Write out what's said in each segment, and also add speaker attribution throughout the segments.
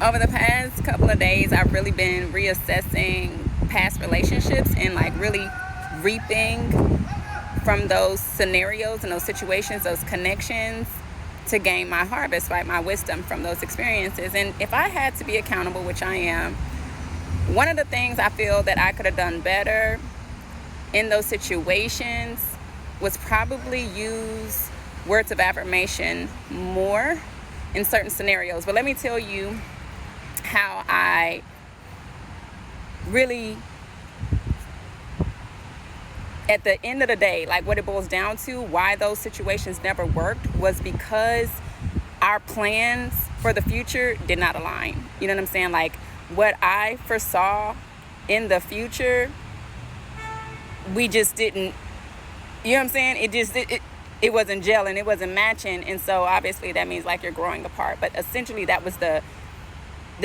Speaker 1: Over the past couple of days, I've really been reassessing past relationships and like really reaping from those scenarios and those situations, those connections, to gain my harvest, right? My wisdom from those experiences. And if I had to be accountable, which I am, one of the things I feel that I could have done better in those situations was probably use words of affirmation more in certain scenarios. But let me tell you how I really, at the end of the day, like what it boils down to, why those situations never worked was because our plans for the future did not align. You know what I'm saying? Like what I foresaw in the future, we just didn't, you know what I'm saying? It wasn't gelling, it wasn't matching. And so obviously that means like you're growing apart. But essentially that was the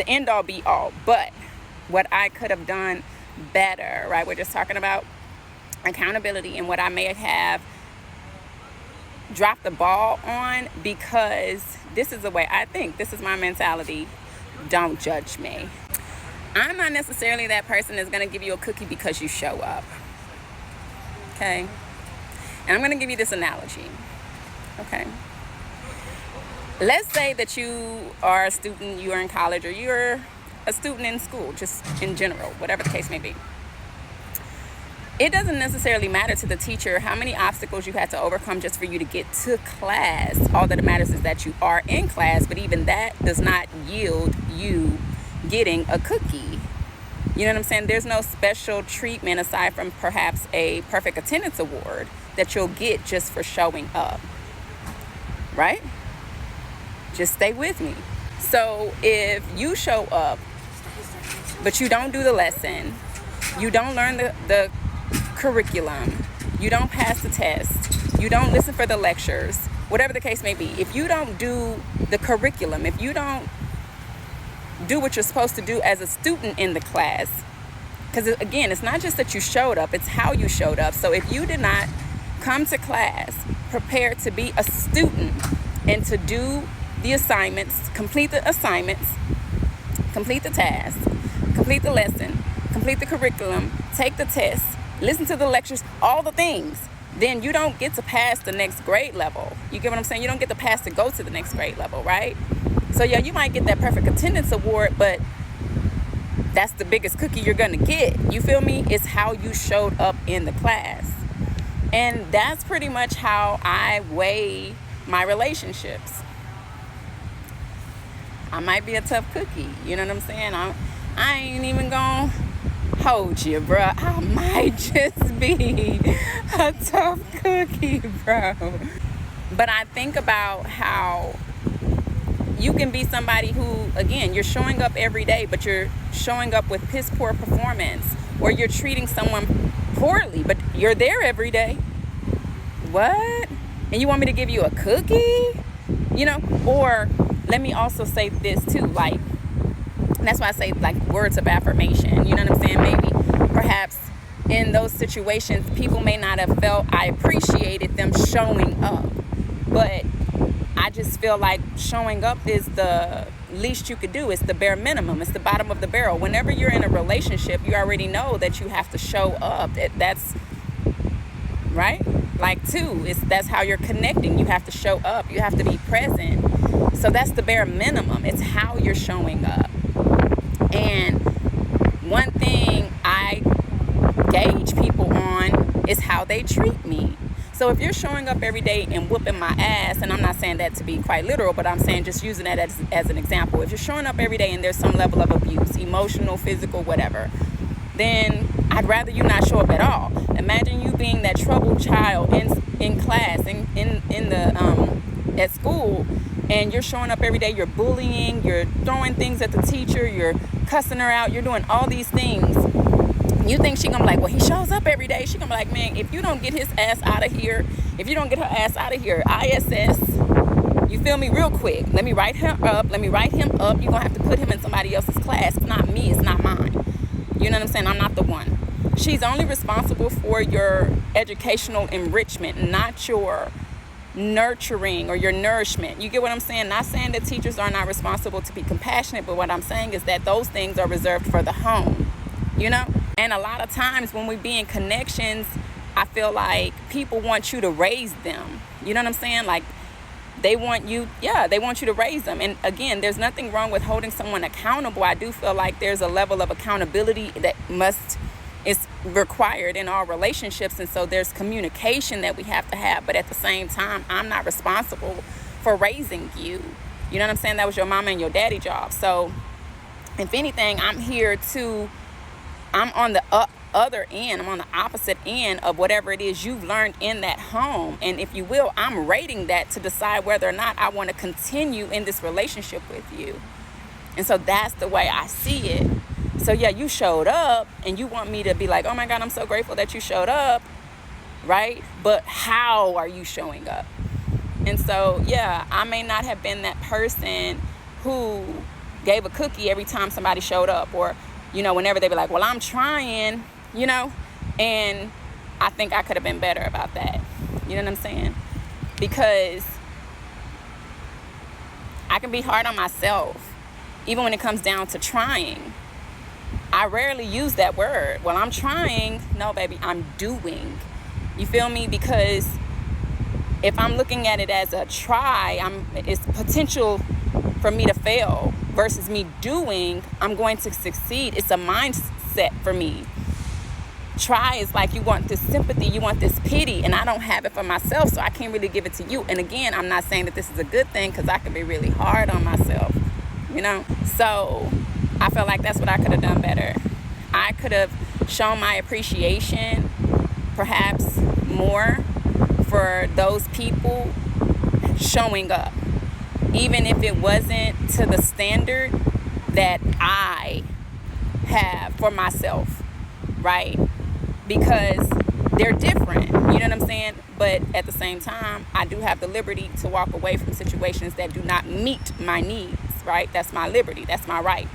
Speaker 1: end all be all. But what I could have done better, right? We're just talking about accountability and what I may have dropped the ball on, because this is the way I think. This is my mentality. Don't judge me. I'm not necessarily that person that's going to give you a cookie because you show up. Okay? And I'm going to give you this analogy. Okay? Let's say that you are a student, you are in college, or you're a student in school, just in general, whatever the case may be. It doesn't necessarily matter to the teacher how many obstacles you had to overcome just for you to get to class. All that matters is that you are in class, but even that does not yield you getting a cookie. You know what I'm saying? There's no special treatment aside from perhaps a perfect attendance award that you'll get just for showing up. Right? Just stay with me. So if you show up, but you don't do the lesson, you don't learn the curriculum, you don't pass the test, you don't listen for the lectures, whatever the case may be, if you don't do the curriculum, if you don't do what you're supposed to do as a student in the class, because again, it's not just that you showed up, it's how you showed up. So if you did not come to class prepared to be a student and to do the assignments, complete the assignments, complete the task, complete the lesson, complete the curriculum, take the test, listen to the lectures, all the things, then you don't get to pass the next grade level. You get what I'm saying? You don't get to pass to go to the next grade level, right? So yeah, you might get that perfect attendance award, but that's the biggest cookie you're gonna get. You feel me? It's how you showed up in the class. And that's pretty much how I weigh my relationships. I might be a tough cookie, you know what I'm saying? I ain't even gonna hold you, bro. I might just be a tough cookie, bro. But I think about how you can be somebody who, again, you're showing up every day, but you're showing up with piss poor performance, or you're treating someone poorly, but you're there every day. What? And you want me to give you a cookie? You know, or let me also say this too, like, that's why I say like words of affirmation. You know what I'm saying? Maybe perhaps in those situations, people may not have felt I appreciated them showing up, but I just feel like showing up is the least you could do. It's the bare minimum. It's the bottom of the barrel. Whenever you're in a relationship, you already know that you have to show up. That's right. Like that's how you're connecting. You have to show up. You have to be present. So that's the bare minimum. It's how you're showing up. And one thing I gauge people on is how they treat me. So if you're showing up every day and whooping my ass, and I'm not saying that to be quite literal, but I'm saying just using that as an example. If you're showing up every day and there's some level of abuse, emotional, physical, whatever, then I'd rather you not show up at all. Imagine you being that troubled child in class, at school, and you're showing up every day, you're bullying, you're throwing things at the teacher, you're cussing her out, you're doing all these things. You think she gonna be like, well, he shows up every day. She gonna be like, man, if you don't get his ass out of here, if you don't get her ass out of here, ISS, you feel me, real quick. Let me write him up. You're gonna have to put him in somebody else's class. It's not me, it's not mine. You know what I'm saying? I'm not the one. She's only responsible for your educational enrichment, not your nurturing or your nourishment. You get what I'm saying? Not saying that teachers are not responsible to be compassionate, but what I'm saying is that those things are reserved for the home, you know? And a lot of times when we be in connections, I feel like people want you to raise them. You know what I'm saying? Like, they want you to raise them. And again, there's nothing wrong with holding someone accountable. I do feel like there's a level of accountability that is required in all relationships, and so there's communication that we have to have. But at the same time, I'm not responsible for raising you. You know what I'm saying? That was your mama and your daddy job. So if anything, I'm on the other end. I'm on the opposite end of whatever it is you've learned in that home. And if you will, I'm rating that to decide whether or not I want to continue in this relationship with you. And so that's the way I see it. So yeah, you showed up and you want me to be like, oh my God, I'm so grateful that you showed up, right? But how are you showing up? And so yeah, I may not have been that person who gave a cookie every time somebody showed up, or, you know, whenever they be like, well, I'm trying, you know, and I think I could have been better about that. You know what I'm saying? Because I can be hard on myself, even when it comes down to trying. I rarely use that word. Well, I'm trying. No, baby, I'm doing. You feel me? Because if I'm looking at it as a try, it's potential for me to fail, versus me doing, I'm going to succeed. It's a mindset for me. Try is like you want this sympathy, you want this pity, and I don't have it for myself, so I can't really give it to you. And again, I'm not saying that this is a good thing, because I can be really hard on myself, you know? So I feel like that's what I could have done better. I could have shown my appreciation perhaps more for those people showing up, even if it wasn't to the standard that I have for myself, right? Because they're different, you know what I'm saying? But at the same time, I do have the liberty to walk away from situations that do not meet my needs, right? That's my liberty, that's my right.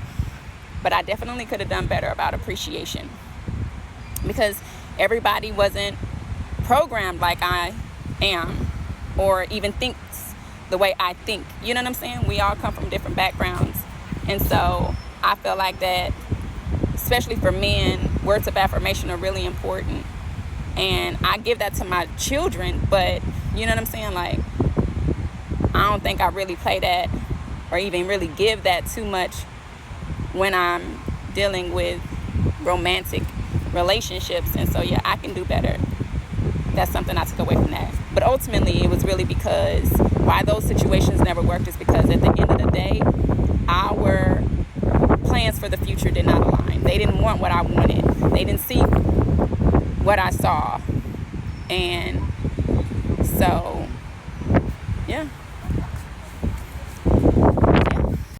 Speaker 1: But I definitely could have done better about appreciation, because everybody wasn't programmed like I am, or even thinks the way I think. You know what I'm saying? We all come from different backgrounds. And so I feel like that, especially for men, words of affirmation are really important. And I give that to my children, but you know what I'm saying? Like, I don't think I really play that or even really give that too much when I'm dealing with romantic relationships. And so yeah, I can do better. That's something I took away from that. But ultimately, it was really because why those situations never worked is because at the end of the day, our plans for the future did not align. They didn't want what I wanted. They didn't see what I saw. And so, yeah.